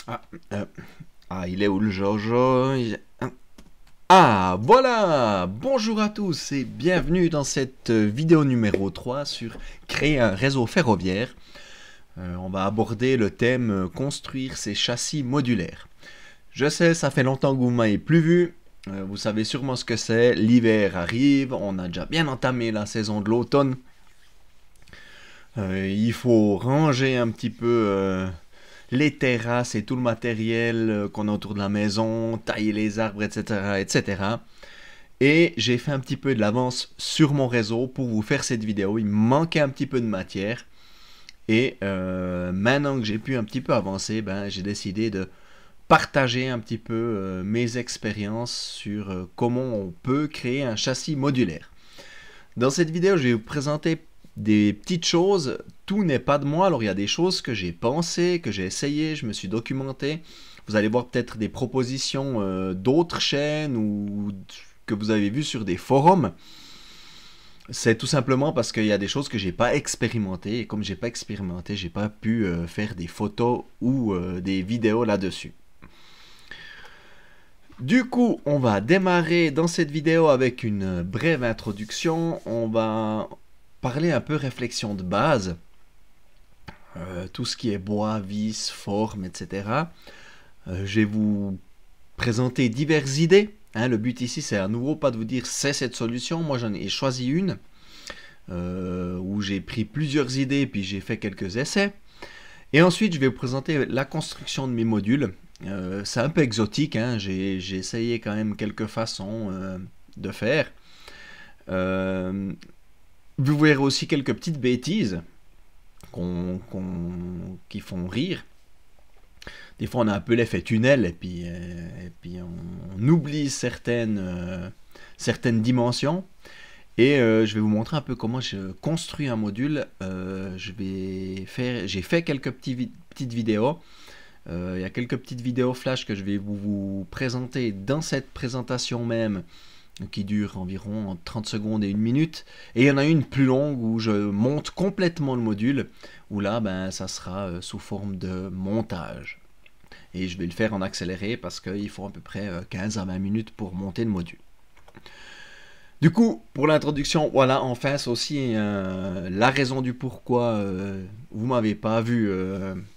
Ah, euh, il est où le Jojo? Ah, voilà! Bonjour à tous et bienvenue dans cette vidéo numéro 3 sur créer un réseau ferroviaire. On va aborder le thème construire ses châssis modulaires. Je sais, ça fait longtemps que vous m'avez plus vu. Vous savez sûrement ce que c'est. L'hiver arrive, on a déjà bien entamé la saison de l'automne. Il faut ranger un petit peu les terrasses et tout le matériel qu'on a autour de la maison, tailler les arbres, etc., etc. Et j'ai fait un petit peu de l'avance sur mon réseau pour vous faire cette vidéo. Il me manquait un petit peu de matière. Et maintenant que j'ai pu un petit peu avancer, j'ai décidé de partager un petit peu mes expériences sur comment on peut créer un châssis modulaire. Dans cette vidéo, je vais vous présenter des petites choses. Tout n'est pas de moi. Alors, il y a des choses que j'ai pensées, que j'ai essayé, je me suis documenté. Vous allez voir peut-être des propositions d'autres chaînes ou que vous avez vues sur des forums. C'est tout simplement parce qu'il y a des choses que j'ai pas expérimentées. Et comme j'ai pas expérimenté, j'ai pas pu faire des photos ou des vidéos là-dessus. Du coup, on va démarrer dans cette vidéo avec une brève introduction. On va parler un peu réflexion de base, tout ce qui est bois, vis, forme, etc. Je vais vous présenter diverses idées. Hein, le but ici, c'est à nouveau pas de vous dire c'est cette solution. Moi, j'en ai choisi une où j'ai pris plusieurs idées puis j'ai fait quelques essais. Et ensuite, je vais vous présenter la construction de mes modules. C'est un peu exotique, hein. J'ai essayé quand même quelques façons de faire. Vous verrez aussi quelques petites bêtises qui font rire. Des fois, on a un peu l'effet tunnel et puis on oublie certaines dimensions. Et je vais vous montrer un peu comment je construis un module. J'ai fait quelques petites vidéos. Il y a quelques petites vidéos flash que je vais vous présenter dans cette présentation même, qui dure environ 30 secondes et 1 minute. Et il y en a une plus longue où je monte complètement le module, où là, ça sera sous forme de montage. Et je vais le faire en accéléré parce qu'il faut à peu près 15 à 20 minutes pour monter le module. Du coup, pour l'introduction, voilà, enfin, c'est aussi la raison du pourquoi vous m'avez pas vu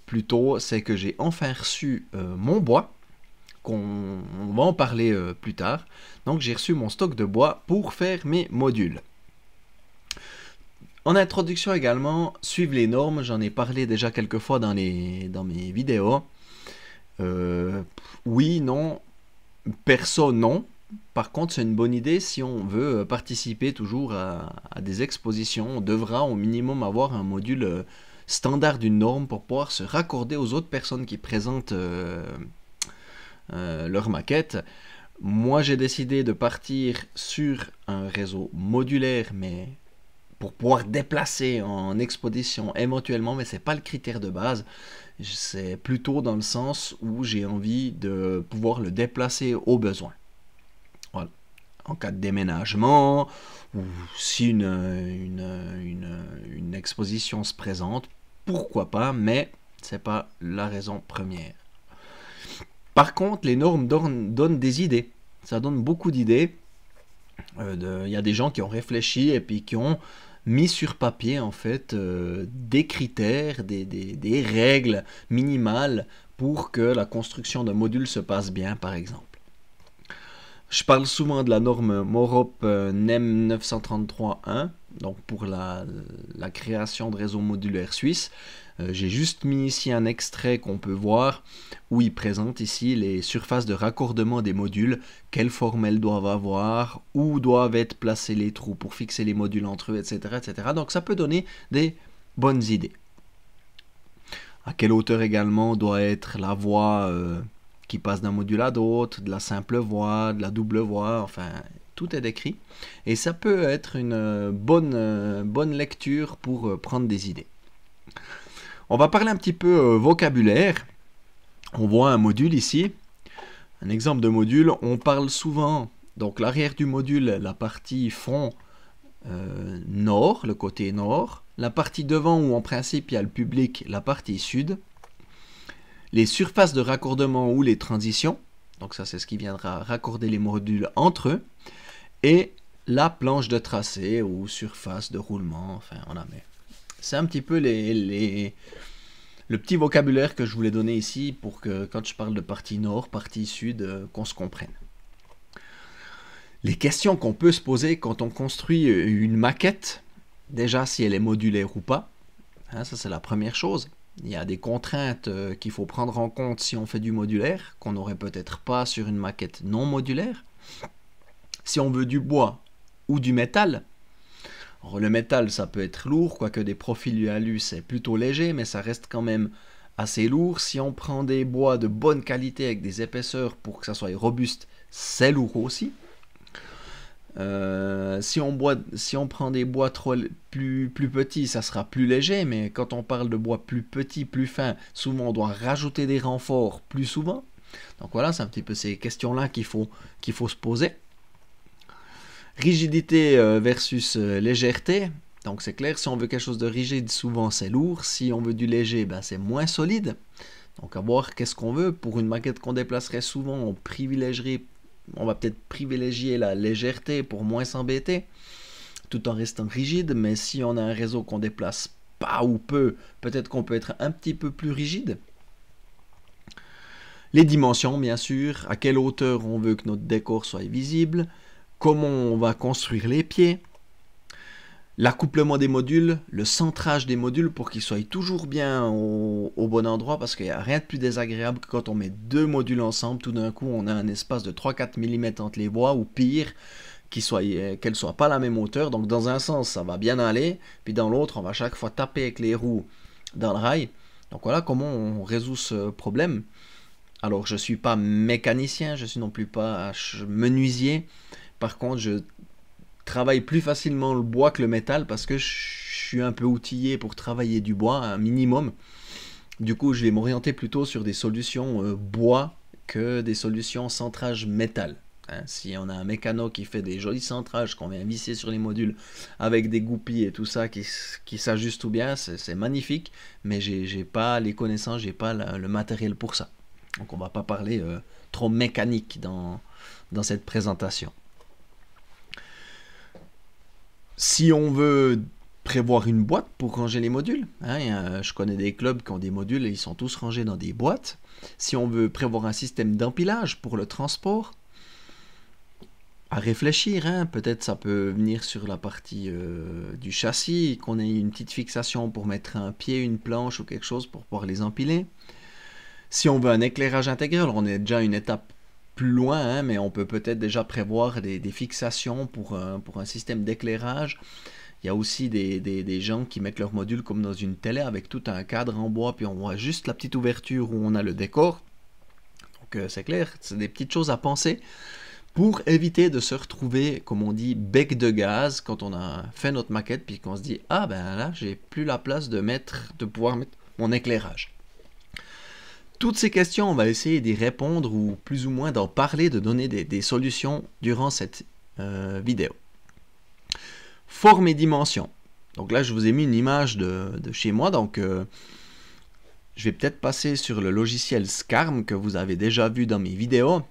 plus tôt, c'est que j'ai enfin reçu mon bois, on va en parler plus tard. Donc j'ai reçu mon stock de bois pour faire mes modules. En introduction également, suivre les normes, j'en ai parlé déjà quelques fois dans mes vidéos. Oui, non, perso, non. Par contre, c'est une bonne idée si on veut participer toujours à des expositions. On devra au minimum avoir un module standard d'une norme pour pouvoir se raccorder aux autres personnes qui présentent leur maquette. Moi, j'ai décidé de partir sur un réseau modulaire, mais pour pouvoir déplacer en exposition éventuellement, mais c'est pas le critère de base. C'est plutôt dans le sens où j'ai envie de pouvoir le déplacer au besoin. Voilà. En cas de déménagement, ou si une exposition se présente, pourquoi pas, mais c'est pas la raison première. Par contre, les normes donnent des idées. Ça donne beaucoup d'idées. Il y a des gens qui ont réfléchi et puis qui ont mis sur papier en fait des critères, des règles minimales pour que la construction d'un module se passe bien, par exemple. Je parle souvent de la norme MOROP NEM 933.1, donc pour la création de réseaux modulaires suisses. J'ai juste mis ici un extrait qu'on peut voir où il présente ici les surfaces de raccordement des modules, quelle forme elles doivent avoir, où doivent être placés les trous pour fixer les modules entre eux, etc., etc. Donc ça peut donner des bonnes idées. À quelle hauteur également doit être la voie qui passe d'un module à d'autres, de la simple voie, de la double voie, enfin tout est décrit. Et ça peut être une bonne lecture pour prendre des idées. On va parler un petit peu vocabulaire. On voit un module ici, un exemple de module. On parle souvent, donc l'arrière du module, la partie fond nord, le côté nord. La partie devant où en principe il y a le public, la partie sud. les surfaces de raccordement ou les transitions, donc ça c'est ce qui viendra raccorder les modules entre eux, et la planche de tracé ou surface de roulement, enfin voilà, mais c'est un petit peu le petit vocabulaire que je voulais donner ici pour que quand je parle de partie nord, partie sud, qu'on se comprenne. Les questions qu'on peut se poser quand on construit une maquette, déjà si elle est modulaire ou pas, hein, ça c'est la première chose. Il y a des contraintes qu'il faut prendre en compte si on fait du modulaire, qu'on n'aurait peut-être pas sur une maquette non modulaire. Si on veut du bois ou du métal, alors le métal ça peut être lourd, quoique des profils du alu c'est plutôt léger, mais ça reste quand même assez lourd. Si on prend des bois de bonne qualité avec des épaisseurs pour que ça soit robuste, c'est lourd aussi. Si on prend des bois plus petits, ça sera plus léger, mais quand on parle de bois plus petit, plus fin, souvent on doit rajouter des renforts plus souvent. Donc voilà, c'est un petit peu ces questions-là qu'il faut se poser. Rigidité versus légèreté. Donc c'est clair, si on veut quelque chose de rigide, souvent c'est lourd. Si on veut du léger, ben, c'est moins solide. Donc à voir qu'est-ce qu'on veut. Pour une maquette qu'on déplacerait souvent, on va peut-être privilégier la légèreté pour moins s'embêter, tout en restant rigide. Mais si on a un réseau qu'on déplace pas ou peu, peut-être qu'on peut être un petit peu plus rigide. Les dimensions, bien sûr, à quelle hauteur on veut que notre décor soit visible, comment on va construire les pieds, l'accouplement des modules, le centrage des modules pour qu'ils soient toujours bien au bon endroit, parce qu'il n'y a rien de plus désagréable que quand on met deux modules ensemble, tout d'un coup on a un espace de 3-4 mm entre les bois, ou pire, qu'elles ne soient pas à la même hauteur. Donc dans un sens ça va bien aller, puis dans l'autre on va chaque fois taper avec les roues dans le rail. Donc voilà comment on résout ce problème. Alors je ne suis pas mécanicien, je ne suis non plus pas menuisier, par contre je travaille plus facilement le bois que le métal parce que je suis un peu outillé pour travailler du bois, un minimum. Du coup, je vais m'orienter plutôt sur des solutions bois que des solutions centrage métal. Hein, si on a un mécano qui fait des jolis centrages qu'on vient visser sur les modules avec des goupilles et tout ça qui s'ajustent tout bien, c'est magnifique, mais j'ai pas les connaissances, j'ai pas le matériel pour ça. Donc on va pas parler trop mécanique dans cette présentation. Si on veut prévoir une boîte pour ranger les modules, hein, je connais des clubs qui ont des modules et ils sont tous rangés dans des boîtes. Si on veut prévoir un système d'empilage pour le transport, à réfléchir, hein, peut-être ça peut venir sur la partie du châssis, qu'on ait une petite fixation pour mettre un pied, une planche ou quelque chose pour pouvoir les empiler. Si on veut un éclairage intégré, alors on est déjà une étape plus loin, hein, mais on peut peut-être déjà prévoir des fixations pour un système d'éclairage. Il y a aussi des gens qui mettent leur module comme dans une télé avec tout un cadre en bois, puis on voit juste la petite ouverture où on a le décor. Donc c'est clair, c'est des petites choses à penser pour éviter de se retrouver, comme on dit, bec de gaz quand on a fait notre maquette, puis qu'on se dit « Ah ben là, j'ai plus la place de pouvoir mettre mon éclairage ». Toutes ces questions, on va essayer d'y répondre ou plus ou moins d'en parler, de donner des solutions durant cette vidéo. Forme et dimension. Donc là, je vous ai mis une image de chez moi. Donc, je vais peut-être passer sur le logiciel Scarm que vous avez déjà vu dans mes vidéos.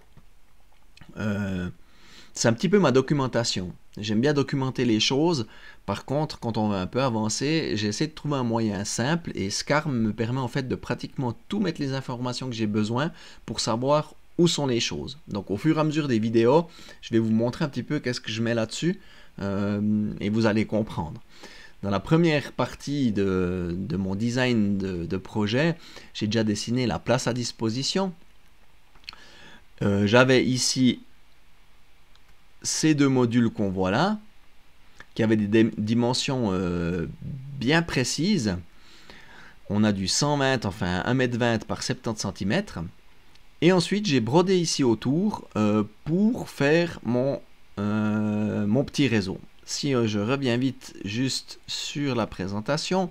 C'est un petit peu ma documentation. J'aime bien documenter les choses. Par contre, quand on va un peu avancer, j'essaie de trouver un moyen simple et Scarm me permet en fait de pratiquement tout mettre les informations que j'ai besoin pour savoir où sont les choses. Donc au fur et à mesure des vidéos, je vais vous montrer un petit peu qu'est-ce que je mets là-dessus et vous allez comprendre. Dans la première partie de mon design de projet, j'ai déjà dessiné la place à disposition. J'avais ici ces deux modules qu'on voit là, qui avaient des dimensions bien précises. On a du 120, enfin 1m20 par 70 cm. Et ensuite, j'ai brodé ici autour pour faire mon petit réseau. Si je reviens vite juste sur la présentation,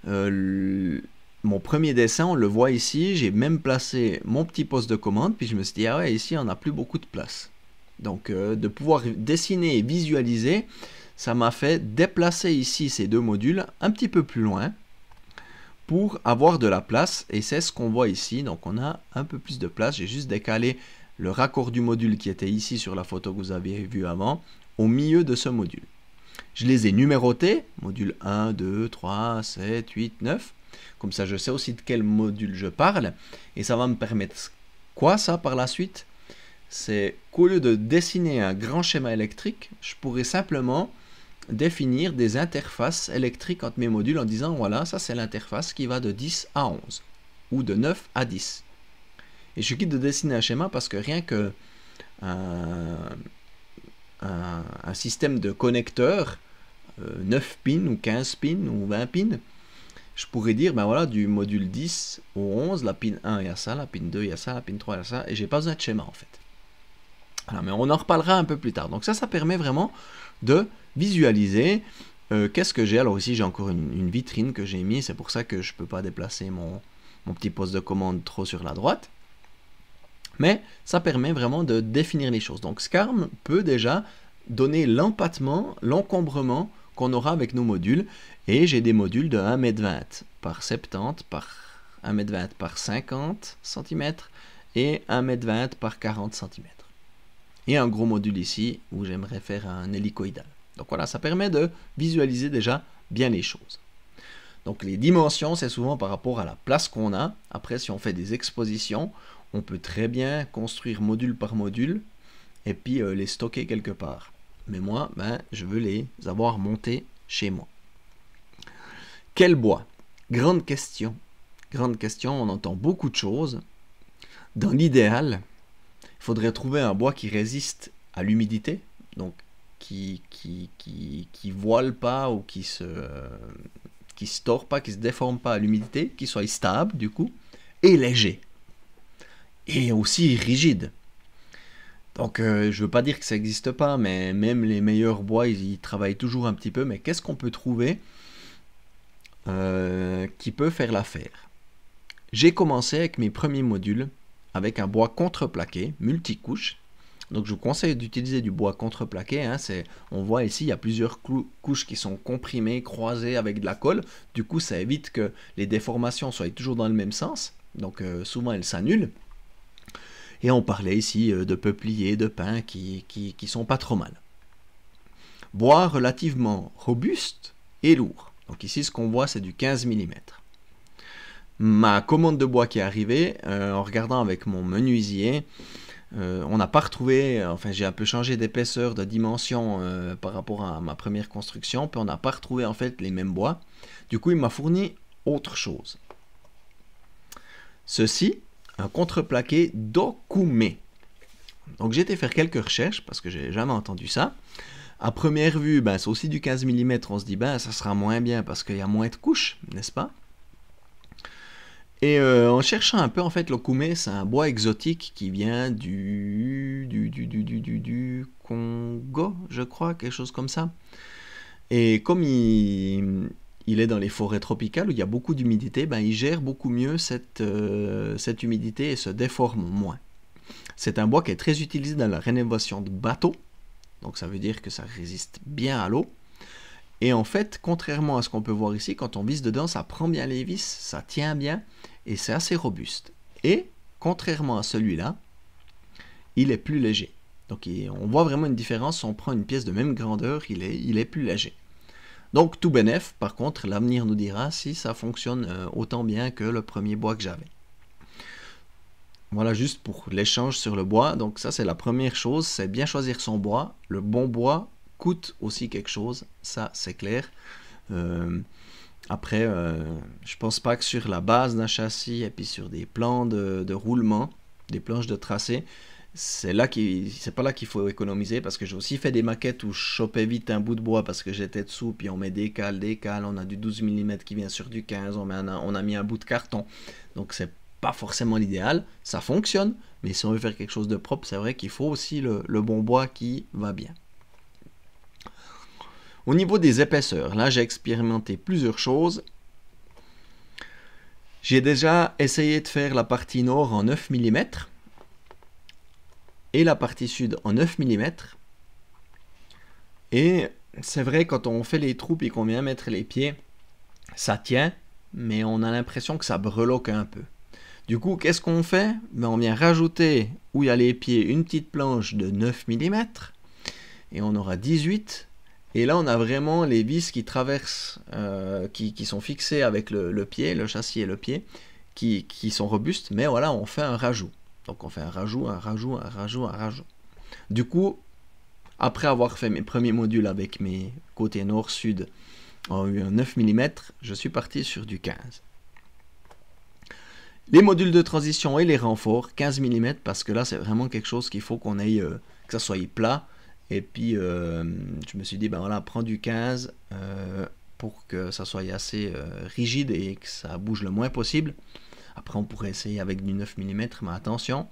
mon premier dessin, on le voit ici, j'ai même placé mon petit poste de commande, puis je me suis dit, ah ouais, ici on n'a plus beaucoup de place. Donc de pouvoir dessiner et visualiser, ça m'a fait déplacer ici ces deux modules un petit peu plus loin pour avoir de la place, et c'est ce qu'on voit ici. Donc on a un peu plus de place. J'ai juste décalé le raccord du module qui était ici sur la photo que vous avez vue avant, au milieu de ce module. Je les ai numérotés, module 1, 2, 3, 7, 8, 9. Comme ça, je sais aussi de quel module je parle. Et ça va me permettre quoi, ça, par la suite? C'est qu'au lieu de dessiner un grand schéma électrique, je pourrais simplement définir des interfaces électriques entre mes modules en disant, voilà, ça c'est l'interface qui va de 10 à 11, ou de 9 à 10. Et je quitte de dessiner un schéma parce que rien que un système de connecteurs, 9 pins ou 15 pins ou 20 pins, je pourrais dire, ben voilà, du module 10 au 11, la pin 1 il y a ça, la pin 2 il y a ça, la pin 3 il y a ça, et j'ai pas besoin de schéma en fait. Voilà, mais on en reparlera un peu plus tard. Donc ça permet vraiment de visualiser qu'est-ce que j'ai. Alors ici j'ai encore une vitrine que j'ai mis, c'est pour ça que je peux pas déplacer mon petit poste de commande trop sur la droite. Mais ça permet vraiment de définir les choses. Donc SCARM peut déjà donner l'empattement, l'encombrement qu'on aura avec nos modules. Et j'ai des modules de 1,20 m par 70 par 1,20 m par 50 cm et 1,20 m par 40 cm. Et un gros module ici où j'aimerais faire un hélicoïdal. Donc voilà, ça permet de visualiser déjà bien les choses. Donc les dimensions, c'est souvent par rapport à la place qu'on a. Après, si on fait des expositions, on peut très bien construire module par module et puis les stocker quelque part. Mais moi, je veux les avoir montés chez moi. Quel bois? Grande question. Grande question, on entend beaucoup de choses. Dans l'idéal, il faudrait trouver un bois qui résiste à l'humidité, donc qui voile pas ou qui se tord pas, qui se déforme pas à l'humidité, qui soit stable du coup, et léger. Et aussi rigide. Donc je veux pas dire que ça n'existe pas, mais même les meilleurs bois, ils travaillent toujours un petit peu. Mais qu'est-ce qu'on peut trouver qui peut faire l'affaire? J'ai commencé avec mes premiers modules avec un bois contreplaqué, multicouche. Donc je vous conseille d'utiliser du bois contreplaqué. Hein, on voit ici, il y a plusieurs couches qui sont comprimées, croisées avec de la colle. Du coup, ça évite que les déformations soient toujours dans le même sens. Donc souvent, elles s'annulent. Et on parlait ici de peupliers, de pins qui sont pas trop mal. Bois relativement robuste et lourd. Donc ici, ce qu'on voit, c'est du 15 mm. Ma commande de bois qui est arrivée, en regardant avec mon menuisier, on n'a pas retrouvé, enfin j'ai un peu changé d'épaisseur, de dimension par rapport à ma première construction, puis on n'a pas retrouvé en fait les mêmes bois. Du coup, il m'a fourni autre chose. Ceci, un contreplaqué Dokkume. Donc j'ai été faire quelques recherches parce que j'ai jamais entendu ça. À première vue, c'est aussi du 15 mm, on se dit ça sera moins bien parce qu'il y a moins de couches, n'est-ce pas? Et en cherchant un peu, en fait, l'Okkume, c'est un bois exotique qui vient du Congo, je crois, quelque chose comme ça. Et comme il est dans les forêts tropicales où il y a beaucoup d'humidité, il gère beaucoup mieux cette humidité et se déforme moins. C'est un bois qui est très utilisé dans la rénovation de bateaux, donc ça veut dire que ça résiste bien à l'eau. Et en fait, contrairement à ce qu'on peut voir ici, quand on visse dedans, ça prend bien les vis, ça tient bien, et c'est assez robuste. Et, contrairement à celui-là, il est plus léger. Donc on voit vraiment une différence, si on prend une pièce de même grandeur, il est plus léger. Donc tout bénef, par contre, l'avenir nous dira si ça fonctionne autant bien que le premier bois que j'avais. Voilà juste pour l'échange sur le bois. Donc ça c'est la première chose, c'est bien choisir son bois. Le bon bois coûte aussi quelque chose, ça c'est clair. Après, je pense pas que sur la base d'un châssis et puis sur des plans de roulement, des planches de tracé, c'est pas là qu'il faut économiser, parce que j'ai aussi fait des maquettes où je chopais vite un bout de bois parce que j'étais dessous, puis on met des cales, on a du 12 mm qui vient sur du 15, on a mis un bout de carton, donc c'est pas forcément l'idéal. Ça fonctionne, mais si on veut faire quelque chose de propre, c'est vrai qu'il faut aussi le bon bois qui va bien. Au niveau des épaisseurs, là j'ai expérimenté plusieurs choses. J'ai déjà essayé de faire la partie nord en 9 mm et la partie sud en 9 mm. Et c'est vrai, quand on fait les trous et qu'on vient mettre les pieds, ça tient, mais on a l'impression que ça breloque un peu. Du coup, qu'est-ce qu'on fait? Ben, on vient rajouter, où il y a les pieds, une petite planche de 9 mm, et on aura 18. Et là, on a vraiment les vis qui traversent, qui sont fixées avec le pied, le châssis et le pied, qui sont robustes, mais voilà, on fait un rajout. Donc on fait un rajout, un rajout, un rajout, un rajout. Du coup, après avoir fait mes premiers modules avec mes côtés nord-sud en 9 mm, je suis parti sur du 15. Les modules de transition et les renforts, 15 mm, parce que là, c'est vraiment quelque chose qu'il faut qu'on ait, que ça soit plat. Et puis, je me suis dit, ben voilà, prends du 15 pour que ça soit assez rigide et que ça bouge le moins possible. Après, on pourrait essayer avec du 9 mm, mais attention,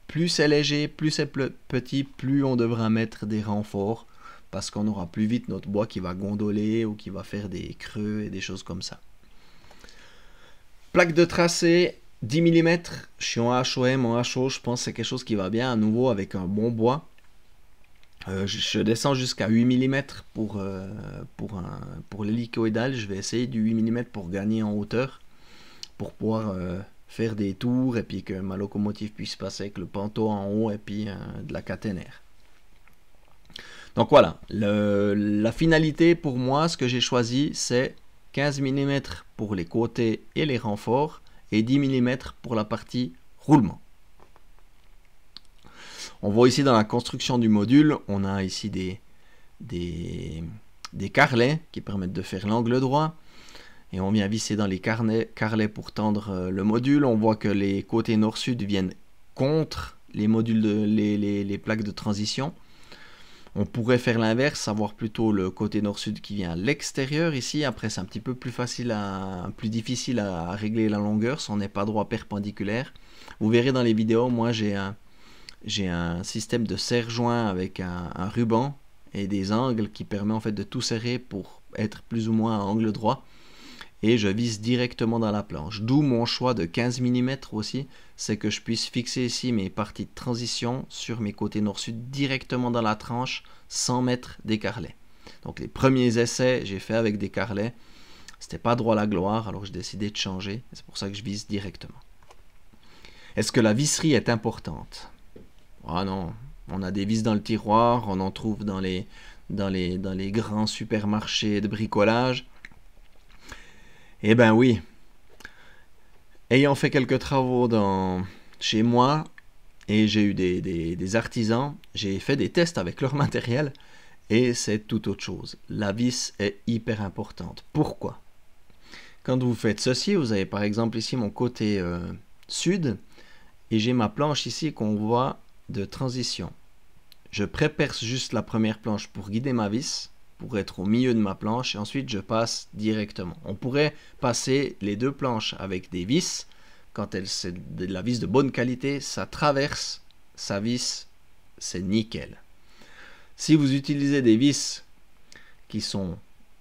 plus c'est léger, plus c'est petit, plus on devra mettre des renforts, parce qu'on aura plus vite notre bois qui va gondoler ou qui va faire des creux et des choses comme ça. Plaque de tracé, 10 mm, je suis en HOM, en HO, je pense que c'est quelque chose qui va bien à nouveau avec un bon bois. Je descends jusqu'à 8 mm pour l'hélicoïdal, je vais essayer du 8 mm pour gagner en hauteur, pour pouvoir faire des tours et puis que ma locomotive puisse passer avec le panneau en haut et puis de la caténaire. Donc voilà, la finalité pour moi, ce que j'ai choisi, c'est 15 mm pour les côtés et les renforts et 10 mm pour la partie roulement. On voit ici dans la construction du module, on a ici des carrelets qui permettent de faire l'angle droit. Et on vient visser dans les carrelets pour tendre le module. On voit que les côtés nord-sud viennent contre les modules les plaques de transition. On pourrait faire l'inverse, avoir plutôt le côté nord-sud qui vient à l'extérieur ici. Après, c'est un petit peu plus difficile à régler la longueur si on n'est pas droit perpendiculaire. Vous verrez dans les vidéos, moi j'ai un système de serre-joint avec un ruban et des angles qui permet en fait de tout serrer pour être plus ou moins à angle droit. Et je vise directement dans la planche. D'où mon choix de 15 mm aussi, c'est que je puisse fixer ici mes parties de transition sur mes côtés nord-sud directement dans la tranche sans mettre des carrelets. Donc les premiers essais, j'ai fait avec des carrelets. C'était pas droit à la gloire, alors j'ai décidé de changer. C'est pour ça que je vise directement. Est-ce que la visserie est importante? Ah non, on a des vis dans le tiroir, on en trouve dans les grands supermarchés de bricolage. Eh ben oui, ayant fait quelques travaux chez moi et j'ai eu des artisans, j'ai fait des tests avec leur matériel et c'est tout autre chose. La vis est hyper importante. Pourquoi? Quand vous faites ceci, vous avez par exemple ici mon côté sud et j'ai ma planche ici qu'on voit de transition. Je préperce juste la première planche pour guider ma vis, pour être au milieu de ma planche et ensuite je passe directement. On pourrait passer les deux planches avec des vis. Quand c'est de la vis de bonne qualité, ça traverse sa vis, c'est nickel. Si vous utilisez des vis qui sont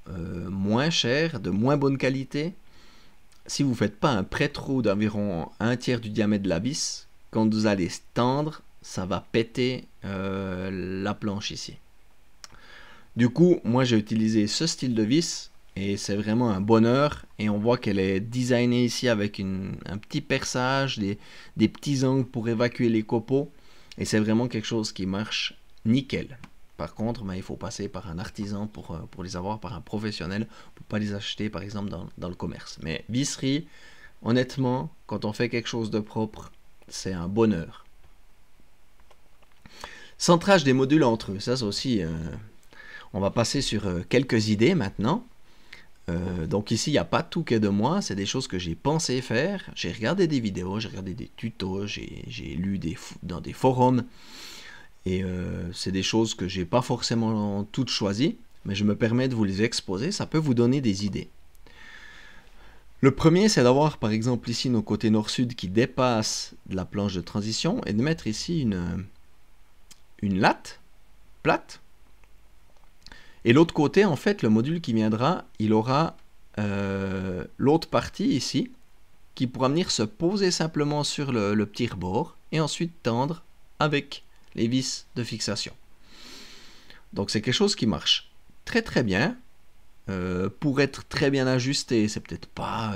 moins chères, de moins bonne qualité, si vous ne faites pas un pré-trou d'environ un tiers du diamètre de la vis, quand vous allez tendre, ça va péter la planche ici. Du coup, moi j'ai utilisé ce style de vis et c'est vraiment un bonheur. Et on voit qu'elle est designée ici avec un petit perçage, des petits angles pour évacuer les copeaux. Et c'est vraiment quelque chose qui marche nickel. Par contre, il faut passer par un artisan pour les avoir, par un professionnel. On ne peut pas les acheter par exemple dans le commerce. Mais visserie, honnêtement, quand on fait quelque chose de propre, c'est un bonheur. Centrage des modules entre eux, ça c'est aussi... on va passer sur quelques idées maintenant. Donc ici, il n'y a pas tout qui est de moi, c'est des choses que j'ai pensé faire. J'ai regardé des vidéos, j'ai regardé des tutos, j'ai lu dans des forums. Et c'est des choses que j'ai pas forcément toutes choisies, mais je me permets de vous les exposer, ça peut vous donner des idées. Le premier, c'est d'avoir par exemple ici nos côtés nord-sud qui dépassent de la planche de transition et de mettre ici une latte plate. Et l'autre côté, en fait, le module qui viendra, il aura l'autre partie ici, qui pourra venir se poser simplement sur le petit rebord, et ensuite tendre avec les vis de fixation. Donc c'est quelque chose qui marche très très bien. pour être très bien ajusté. C'est peut-être pas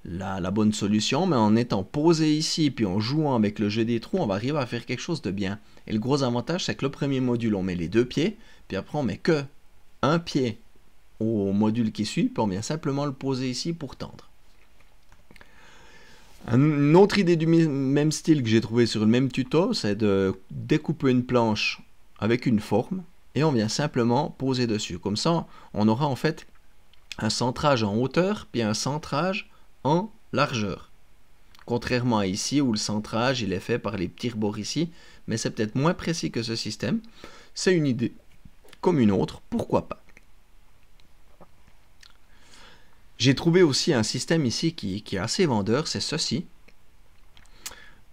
la bonne solution, mais en étant posé ici, puis en jouant avec le jeu des trous, on va arriver à faire quelque chose de bien. Et le gros avantage, c'est que le premier module, on met les 2 pieds, puis après on met que un pied au module qui suit, puis on vient simplement le poser ici pour tendre. Une autre idée du même style que j'ai trouvé sur le même tuto, c'est de découper une planche avec une forme, et on vient simplement poser dessus. Comme ça, on aura en fait un centrage en hauteur, puis un centrage en largeur. Contrairement à ici où le centrage il est fait par les petits rebords ici, mais c'est peut-être moins précis que ce système. C'est une idée comme une autre, pourquoi pas. J'ai trouvé aussi un système ici qui est assez vendeur, c'est ceci.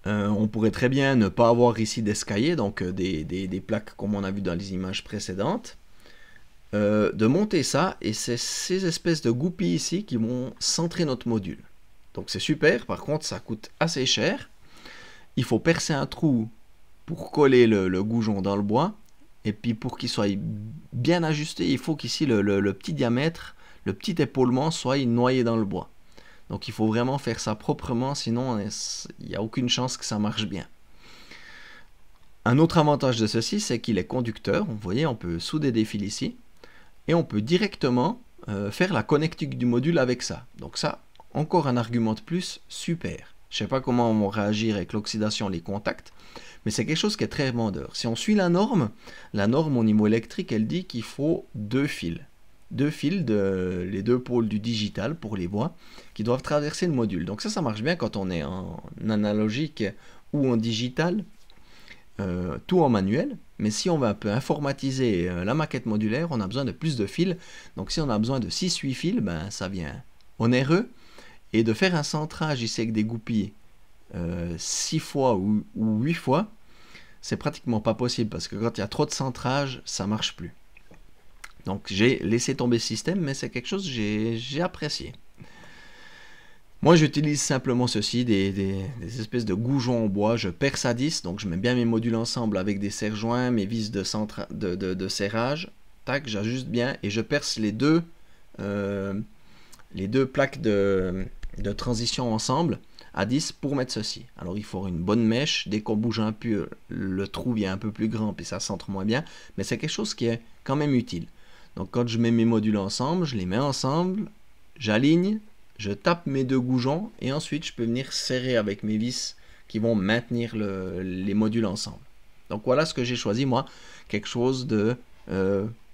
On pourrait très bien ne pas avoir ici d'escalier, donc des plaques comme on a vu dans les images précédentes. De monter ça, et c'est ces espèces de goupilles ici qui vont centrer notre module. Donc c'est super, par contre ça coûte assez cher. Il faut percer un trou pour coller le goujon dans le bois, et puis pour qu'il soit bien ajusté, il faut qu'ici le petit diamètre, le petit épaulement soit noyé dans le bois. Donc il faut vraiment faire ça proprement, sinon il n'y a aucune chance que ça marche bien. Un autre avantage de ceci, c'est qu'il est conducteur. Vous voyez, on peut souder des fils ici, et on peut directement faire la connectique du module avec ça. Donc ça, encore un argument de plus, super. Je ne sais pas comment on va réagir avec l'oxydation, les contacts, mais c'est quelque chose qui est très vendeur. Si on suit la norme au niveau électrique, elle dit qu'il faut 2 fils. 2 fils, les 2 pôles du digital pour les voies, qui doivent traverser le module. Donc ça marche bien quand on est en analogique ou en digital, tout en manuel. Mais si on va un peu informatiser la maquette modulaire, on a besoin de plus de fils. Donc si on a besoin de 6-8 fils, ben, ça vient onéreux. Et de faire un centrage ici avec des goupilles 6 fois ou 8 fois, c'est pratiquement pas possible parce que quand il y a trop de centrage, ça marche plus. Donc j'ai laissé tomber ce système, mais c'est quelque chose que j'ai apprécié. Moi j'utilise simplement ceci, des espèces de goujons en bois, je perce à 10, donc je mets bien mes modules ensemble avec des serre-joints, mes vis de serrage, tac, j'ajuste bien et je perce les deux plaques de transition ensemble à 10 pour mettre ceci. Alors il faut une bonne mèche, dès qu'on bouge un peu, le trou vient un peu plus grand puis ça centre moins bien, mais c'est quelque chose qui est quand même utile. Donc quand je mets mes modules ensemble, je les mets ensemble, j'aligne, je tape mes 2 goujons et ensuite je peux venir serrer avec mes vis qui vont maintenir les modules ensemble. Donc voilà ce que j'ai choisi moi, quelque chose de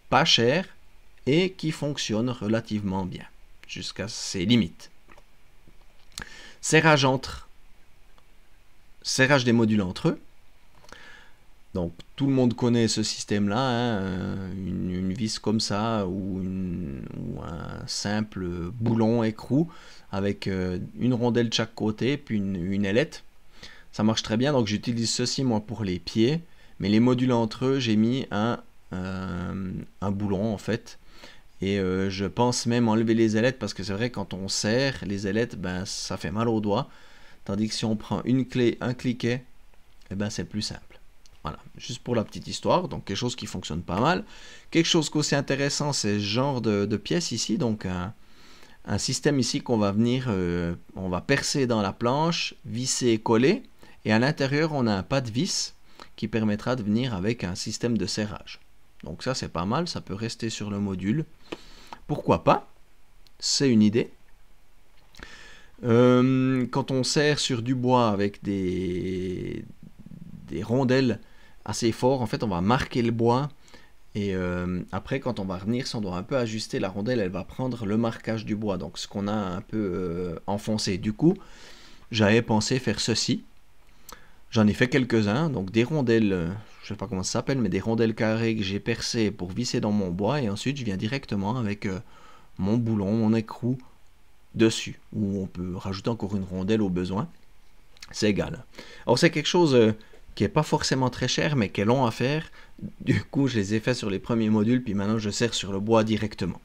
pas cher et qui fonctionne relativement bien, jusqu'à ses limites. Serrage des modules entre eux. Donc tout le monde connaît ce système-là, hein, une vis comme ça ou un simple boulon écrou avec une rondelle de chaque côté puis une ailette. Ça marche très bien, donc j'utilise ceci moi pour les pieds, mais les modules entre eux, j'ai mis un boulon en fait. Et je pense même enlever les ailettes parce que c'est vrai quand on serre les ailettes, ben, ça fait mal aux doigts. Tandis que si on prend une clé, un cliquet, eh ben, c'est plus simple. Voilà, juste pour la petite histoire, donc quelque chose qui fonctionne pas mal. Quelque chose qu'aussi intéressant, c'est ce genre de pièce ici, donc un système ici qu'on va venir, on va percer dans la planche, visser, coller, et à l'intérieur on a un pas de vis qui permettra de venir avec un système de serrage. Donc ça c'est pas mal, ça peut rester sur le module. Pourquoi pas? C'est une idée. Quand on serre sur du bois avec des rondelles assez fortes, en fait on va marquer le bois et après quand on va revenir, si on doit un peu ajuster la rondelle, elle va prendre le marquage du bois, donc ce qu'on a un peu enfoncé. Du coup j'avais pensé faire ceci. J'en ai fait quelques-uns, donc des rondelles, je sais pas comment ça s'appelle, mais des rondelles carrées que j'ai percées pour visser dans mon bois, et ensuite je viens directement avec mon boulon, mon écrou dessus, ou on peut rajouter encore une rondelle au besoin, c'est égal. Alors c'est quelque chose qui est pas forcément très cher, mais qui est long à faire, du coup je les ai fait sur les premiers modules, puis maintenant je serre sur le bois directement.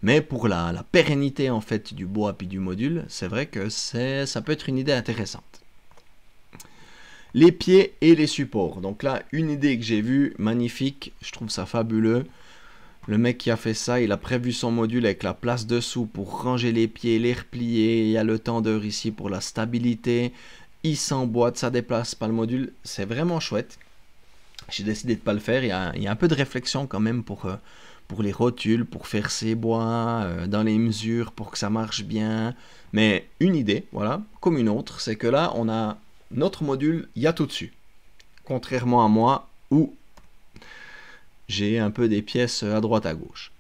Mais pour la pérennité en fait du bois puis du module, c'est vrai que ça peut être une idée intéressante. Les pieds et les supports. Donc là, une idée que j'ai vue, magnifique, je trouve ça fabuleux. Le mec qui a fait ça, il a prévu son module avec la place dessous pour ranger les pieds, les replier. Il y a le tendeur ici pour la stabilité. Il s'emboîte, ça déplace pas le module. C'est vraiment chouette. J'ai décidé de ne pas le faire. Il y a un peu de réflexion quand même pour les rotules, pour faire ses bois, dans les mesures, pour que ça marche bien. Mais une idée, voilà, comme une autre, c'est que là, on a notre module, il y a tout dessus. Contrairement à moi, où j'ai un peu des pièces à droite à gauche.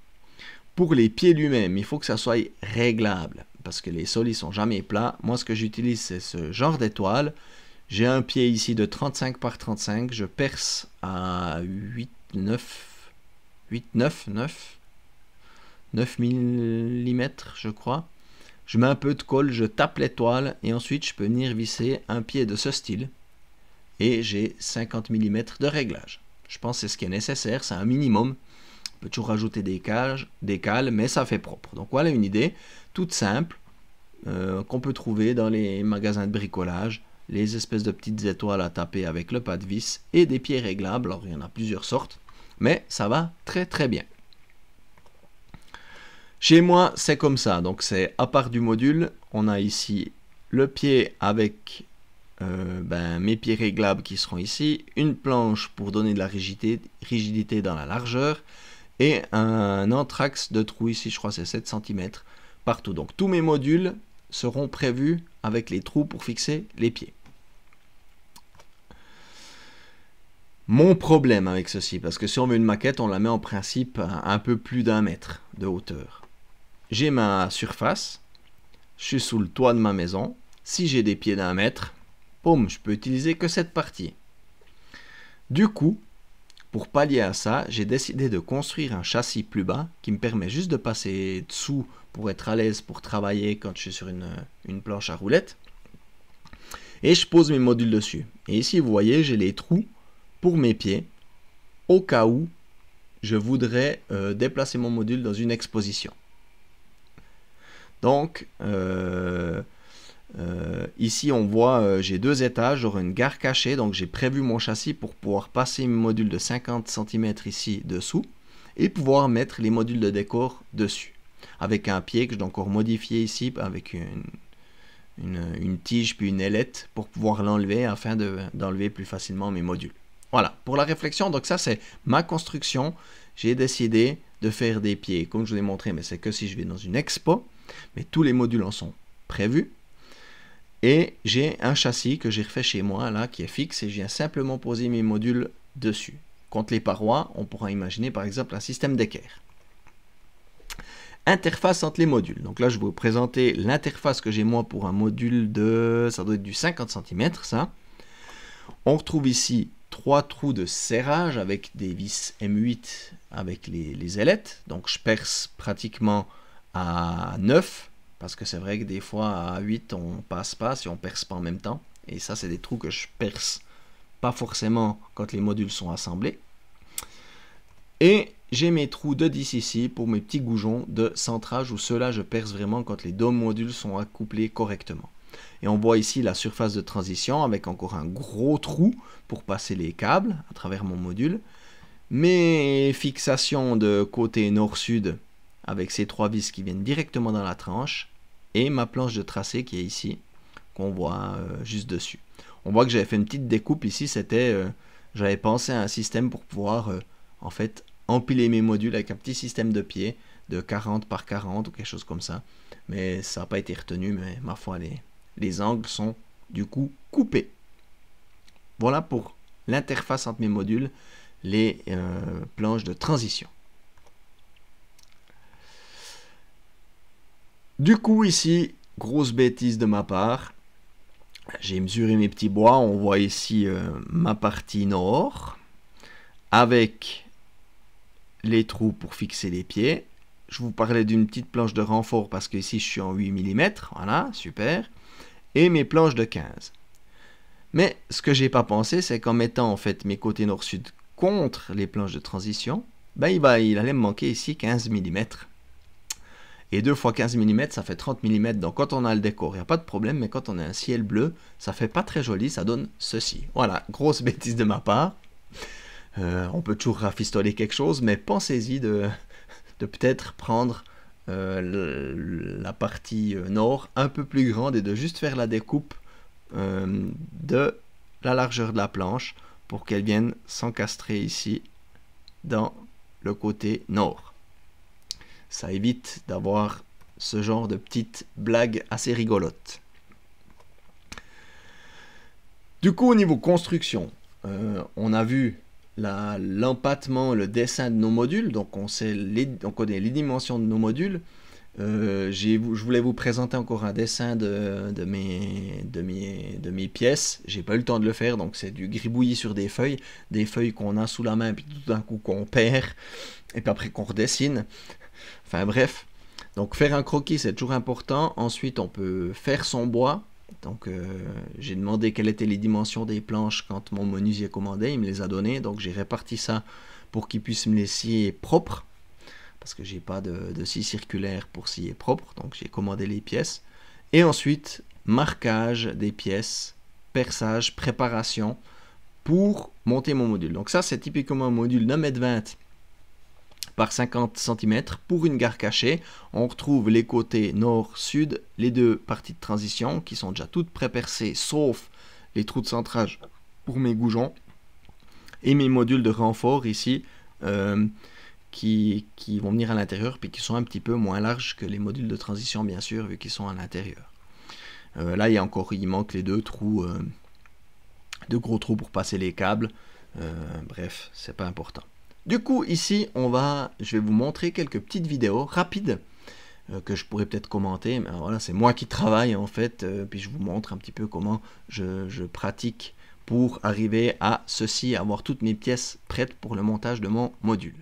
Pour les pieds lui-même, il faut que ça soit réglable, parce que les sols, ils sont jamais plats. Moi, ce que j'utilise, c'est ce genre d'étoile. J'ai un pied ici de 35 par 35, je perce à 8 mm, je crois. Je mets un peu de colle, je tape l'étoile, et ensuite je peux venir visser un pied de ce style. Et j'ai 50 mm de réglage. Je pense que c'est ce qui est nécessaire, c'est un minimum. On peut toujours rajouter des cales, mais ça fait propre. Donc voilà une idée toute simple qu'on peut trouver dans les magasins de bricolage. Les espèces de petites étoiles à taper avec le pas de vis et des pieds réglables. Alors il y en a plusieurs sortes, mais ça va très très bien. Chez moi, c'est comme ça. Donc c'est à part du module, on a ici le pied avec mes pieds réglables qui seront ici, une planche pour donner de la rigidité dans la largeur et un anthrax de trou ici, je crois c'est 7 cm partout. Donc tous mes modules seront prévus avec les trous pour fixer les pieds. Mon problème avec ceci, parce que si on veut une maquette, on la met en principe à un peu plus d'1 mètre de hauteur. J'ai ma surface, je suis sous le toit de ma maison. Si j'ai des pieds d'1 mètre, boum, je peux utiliser que cette partie. Du coup, pour pallier à ça, j'ai décidé de construire un châssis plus bas qui me permet juste de passer dessous pour être à l'aise pour travailler quand je suis sur une planche à roulettes. Et je pose mes modules dessus. Et ici, vous voyez, j'ai les trous pour mes pieds au cas où je voudrais déplacer mon module dans une exposition. Donc, ici on voit j'ai 2 étages, j'aurai une gare cachée, donc j'ai prévu mon châssis pour pouvoir passer mes modules de 50 cm ici dessous et pouvoir mettre les modules de décor dessus avec un pied que je dois encore modifier ici avec une tige puis une ailette pour pouvoir l'enlever afin d'enlever plus facilement mes modules. Voilà, pour la réflexion, donc ça c'est ma construction. J'ai décidé de faire des pieds comme je vous l'ai montré, mais c'est que si je vais dans une expo, mais tous les modules en sont prévus. Et j'ai un châssis que j'ai refait chez moi, là, qui est fixe, et je viens simplement poser mes modules dessus. Contre les parois, on pourra imaginer par exemple un système d'équerre. Interface entre les modules. Donc là, je vais vous présenter l'interface que j'ai moi pour un module de... ça doit être du 50 cm, ça. On retrouve ici 3 trous de serrage avec des vis M8 avec les ailettes. Donc je perce pratiquement à 9. Parce que c'est vrai que des fois, à 8, on passe pas si on perce pas en même temps. Et ça, c'est des trous que je perce pas forcément quand les modules sont assemblés. Et j'ai mes trous de 10 ici pour mes petits goujons de centrage où ceux-là, je perce vraiment quand les 2 modules sont accouplés correctement. Et on voit ici la surface de transition avec encore un gros trou pour passer les câbles à travers mon module. Mes fixations de côté nord-sud avec ces 3 vis qui viennent directement dans la tranche. Et ma planche de tracé qui est ici, qu'on voit juste dessus. On voit que j'avais fait une petite découpe ici, c'était, j'avais pensé à un système pour pouvoir en fait empiler mes modules avec un petit système de pieds de 40 par 40 ou quelque chose comme ça. Mais ça n'a pas été retenu, mais ma foi, les angles sont du coup coupés. Voilà pour l'interface entre mes modules, les planches de transition. Du coup ici, grosse bêtise de ma part, j'ai mesuré mes petits bois, on voit ici ma partie nord, avec les trous pour fixer les pieds. Je vous parlais d'une petite planche de renfort parce que ici je suis en 8 mm, voilà, super, et mes planches de 15. Mais ce que j'ai pas pensé, c'est qu'en mettant en fait mes côtés nord-sud contre les planches de transition, ben il allait me manquer ici 15 mm. Et 2 fois 15 mm, ça fait 30 mm. Donc quand on a le décor, il n'y a pas de problème. Mais quand on a un ciel bleu, ça fait pas très joli. Ça donne ceci. Voilà, grosse bêtise de ma part. On peut toujours rafistoler quelque chose. Mais pensez-y de peut-être prendre la partie nord un peu plus grande et de juste faire la découpe de la largeur de la planche pour qu'elle vienne s'encastrer ici dans le côté nord. Ça évite d'avoir ce genre de petites blagues assez rigolotes. Du coup, au niveau construction, on a vu l'empattement, le dessin de nos modules, donc on connaît les dimensions de nos modules. Je voulais vous présenter encore un dessin de mes pièces. J'ai pas eu le temps de le faire, donc c'est du gribouillis sur des feuilles qu'on a sous la main, puis tout d'un coup qu'on perd, et puis après qu'on redessine. Enfin bref, donc faire un croquis c'est toujours important. Ensuite on peut faire son bois. Donc j'ai demandé quelles étaient les dimensions des planches quand mon menuisier commandait, il me les a données, donc j'ai réparti ça pour qu'il puisse me les scier propres, parce que j'ai pas de scie circulaire pour scier propre, donc j'ai commandé les pièces. Et ensuite, marquage des pièces, perçage, préparation pour monter mon module. Donc ça c'est typiquement un module d'1,20 m par 50 cm pour une gare cachée. On retrouve les côtés nord-sud, les deux parties de transition qui sont déjà toutes pré-percées, sauf les trous de centrage pour mes goujons. Et mes modules de renfort ici, qui vont venir à l'intérieur, puis qui sont un petit peu moins larges que les modules de transition, bien sûr, vu qu'ils sont à l'intérieur. Là, il manque les deux trous, deux gros trous pour passer les câbles. Bref, c'est pas important. Du coup, ici, je vais vous montrer quelques petites vidéos rapides que je pourrais peut-être commenter. Mais voilà, c'est moi qui travaille en fait, puis je vous montre un petit peu comment je pratique pour arriver à ceci, avoir toutes mes pièces prêtes pour le montage de mon module.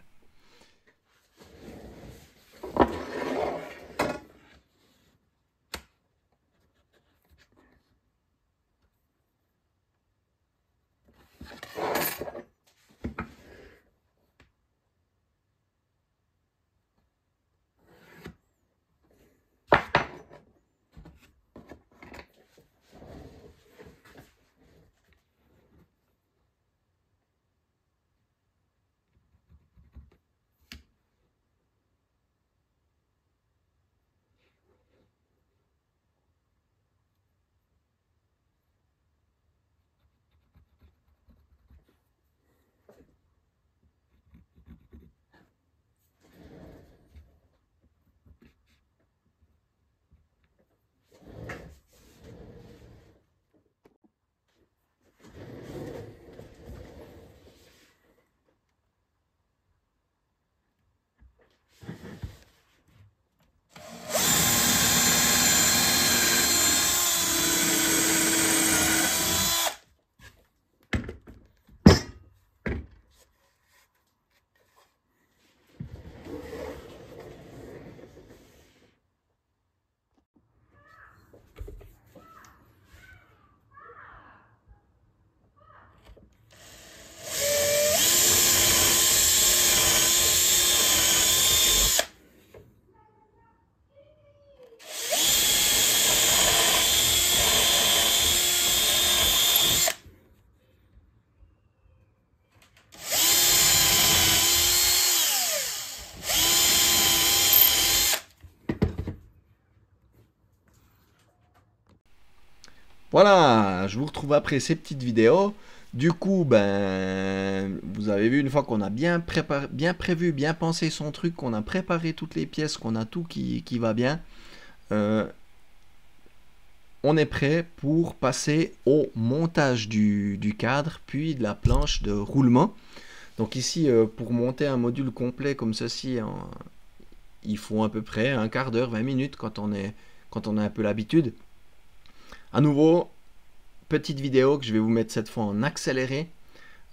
Voilà, je vous retrouve après ces petites vidéos. Du coup, ben, vous avez vu une fois qu'on a bien préparé, bien prévu, bien pensé son truc, qu'on a préparé toutes les pièces, qu'on a tout qui va bien. On est prêt pour passer au montage du cadre, puis de la planche de roulement. Donc ici, pour monter un module complet comme ceci, il faut à peu près un quart d'heure, 20 minutes quand on a un peu l'habitude. À nouveau, petite vidéo que je vais vous mettre cette fois en accéléré,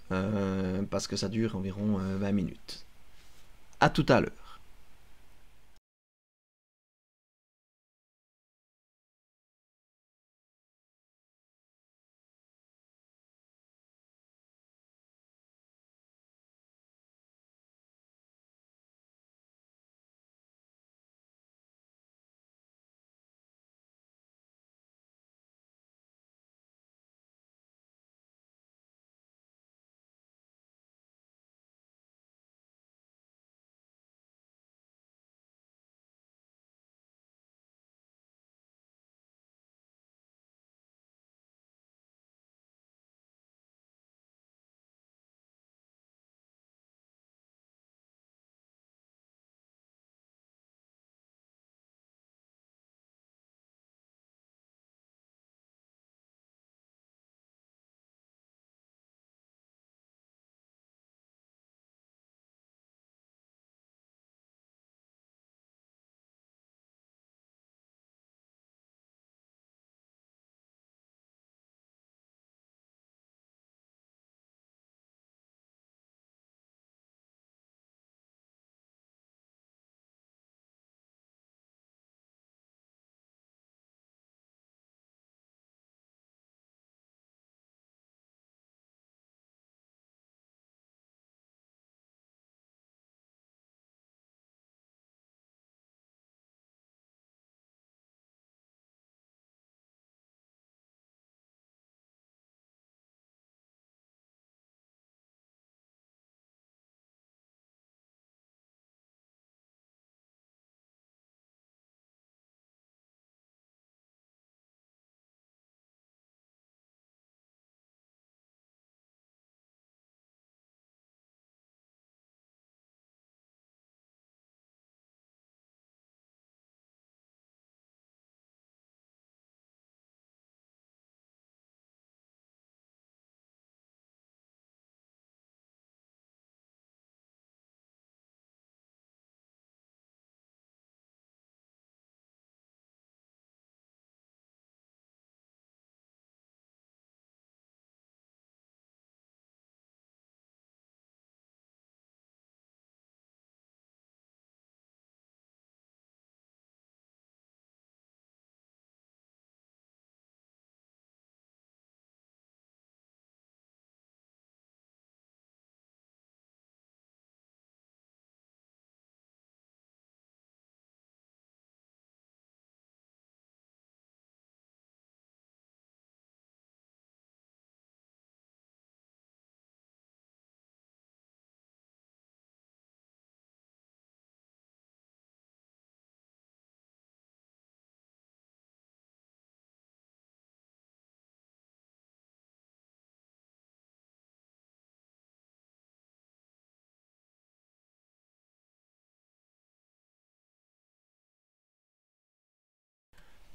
parce que ça dure environ 20 minutes. À tout à l'heure.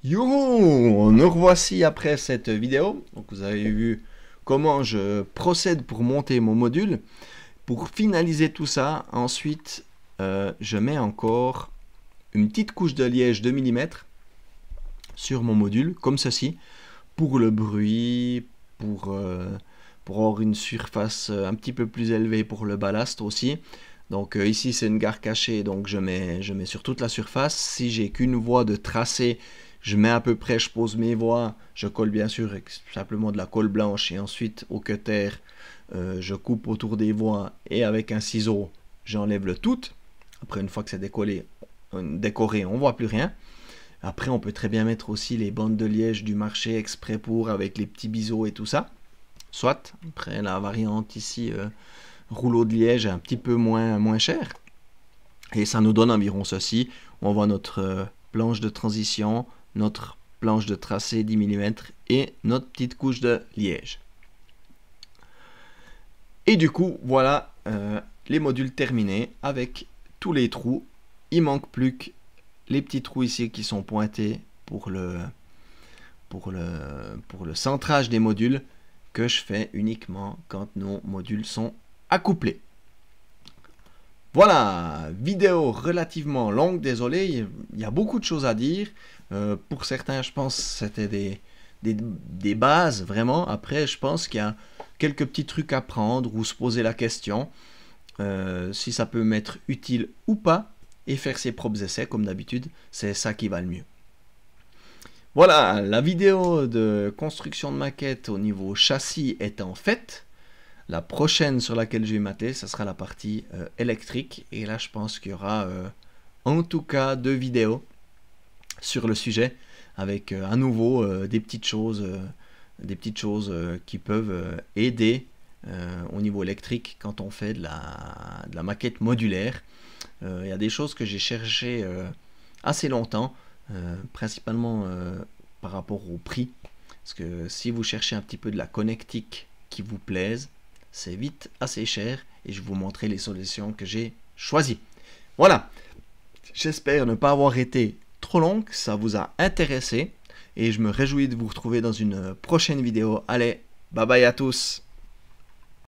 Yo, nous revoici après cette vidéo. Donc vous avez vu comment je procède pour monter mon module. Pour finaliser tout ça, ensuite je mets encore une petite couche de liège de millimètres sur mon module, comme ceci, pour le bruit, pour avoir une surface un petit peu plus élevée pour le ballast aussi. Donc ici c'est une gare cachée, donc je mets sur toute la surface. Si j'ai qu'une voie de tracé, je mets à peu près, je pose mes voies, je colle bien sûr avec simplement de la colle blanche et ensuite au cutter, je coupe autour des voies et avec un ciseau, j'enlève le tout. Après une fois que c'est décoré, on voit plus rien. Après on peut très bien mettre aussi les bandes de liège du marché exprès pour, avec les petits biseaux et tout ça. Soit, après la variante ici, rouleau de liège un petit peu moins cher. Et ça nous donne environ ceci. On voit notre planche de transition, notre planche de tracé 10 mm et notre petite couche de liège. Et du coup, voilà les modules terminés avec tous les trous. Il manque plus que les petits trous ici qui sont pointés pour le centrage des modules, que je fais uniquement quand nos modules sont accouplés. Voilà, vidéo relativement longue, désolé, il y a beaucoup de choses à dire. Pour certains, je pense que c'était des bases, vraiment. Après, je pense qu'il y a quelques petits trucs à prendre ou se poser la question si ça peut m'être utile ou pas, et faire ses propres essais, comme d'habitude, c'est ça qui va le mieux. Voilà, la vidéo de construction de maquette au niveau châssis étant faite. La prochaine sur laquelle je vais m'atteler, ça sera la partie électrique. Et là, je pense qu'il y aura en tout cas 2 vidéos sur le sujet, avec à nouveau des petites choses qui peuvent aider au niveau électrique quand on fait de la maquette modulaire. Il y a des choses que j'ai cherchées assez longtemps, principalement par rapport au prix. Parce que si vous cherchez un petit peu de la connectique qui vous plaise, c'est vite assez cher, et je vais vous montrer les solutions que j'ai choisies. Voilà, j'espère ne pas avoir été trop long, que ça vous a intéressé, et je me réjouis de vous retrouver dans une prochaine vidéo. Allez, bye bye à tous!